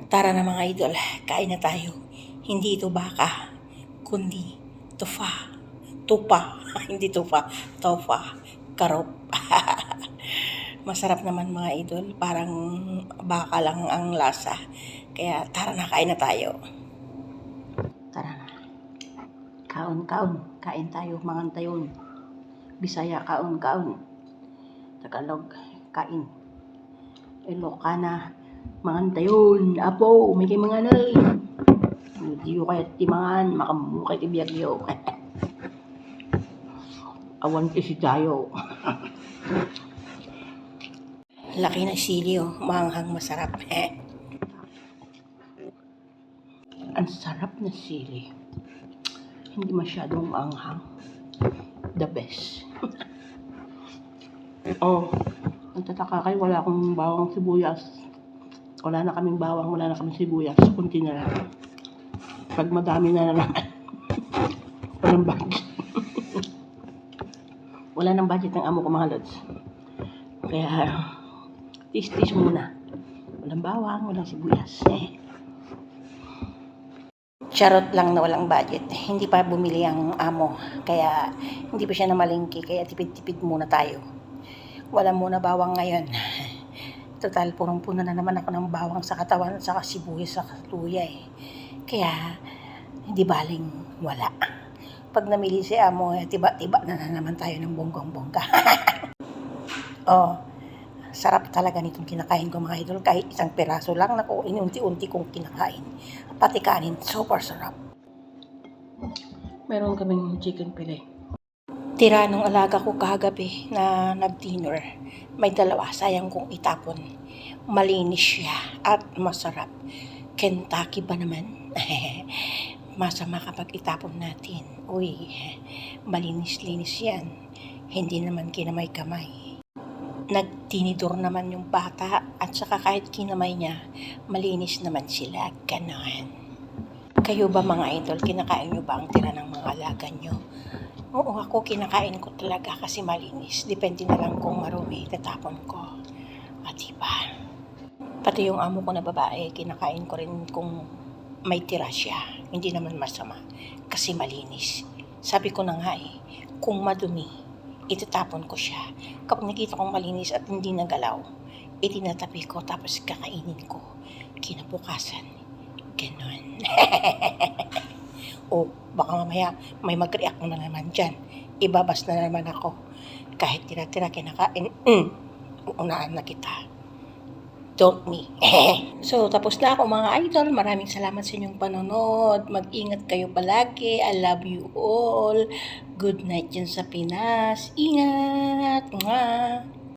Tara na mga idol, kain na tayo. Hindi ito baka, kundi tufa. Tupa, hindi tufa, tofa, karop. Masarap naman mga idol, parang baka lang ang lasa. Kaya tara na, kain na tayo. Tara na. Kaon, kain tayo, mangan tayo. Bisaya, kaon. Tagalog, kain. Ilocana, mangan tayon. Apo, may kay mga nay. Diyo kaya timangan, makamukay ti biyagyo. Awan ti si tayo. Laki na sili oh, maanghang masarap. Ang sarap na sili. Hindi masyadong maanghang. The best. Oh, ang tataka kayo, wala akong bawang sibuyas. Wala na kaming bawang, wala na kaming sibuyas. Kunti na lang. Pag madami na naman, walang budget. Wala nang budget ng amo ko mga lods. Kaya, tis muna. Walang bawang, walang sibuyas. Charot lang na walang budget. Hindi pa bumili ang amo. Kaya, hindi pa siya namalingki. Kaya tipid-tipid muna tayo. Wala muna bawang ngayon. Total, punong-puno na naman ako ng bawang sa katawan, sa sibuyas, sa luya eh. Kaya, hindi baling wala. Pag namili si amo, tiba-tiba na naman tayo ng bonggong-bongga. Oh, sarap talaga nitong kinakain ko mga idol. Kahit isang piraso lang, naku, inunti-unti kong kinakain. Pati kanin, super sarap. Meron kaming chicken fillet. Tira nung alaga ko kagabi na nag-dinner. May dalawa, sayang kong itapon. Malinis siya at masarap. Kentucky ba naman? Masama kapag itapon natin. Uy, malinis-linis yan. Hindi naman kinamay-kamay. Nagtinidor naman yung bata at saka kahit kinamay niya, malinis naman sila. Ganon. Kayo ba mga idol, kinakain nyo ba ang tira ng mga alaga nyo? Oo, ako kinakain ko talaga kasi malinis. Depende na lang kung marumi, tatapon ko. At diba? Pati yung amo ko na babae, kinakain ko rin kung may tira siya. Hindi naman masama kasi malinis. Sabi ko na nga eh, kung madumi, itatapon ko siya. Kapag nakita kong malinis at hindi nagalaw, itinatabi ko tapos kakainin ko. Kinabukasan, ganon. O baka mamaya may mag-react na naman dyan. Ibabas na naman ako. Kahit tira-tira kinakain, uunaan na kita. Don't me. So, tapos na ako mga idol. Maraming salamat sa inyong panonood. Mag-ingat kayo palagi. I love you all. Good night dyan sa Pinas. Ingat! Mwah!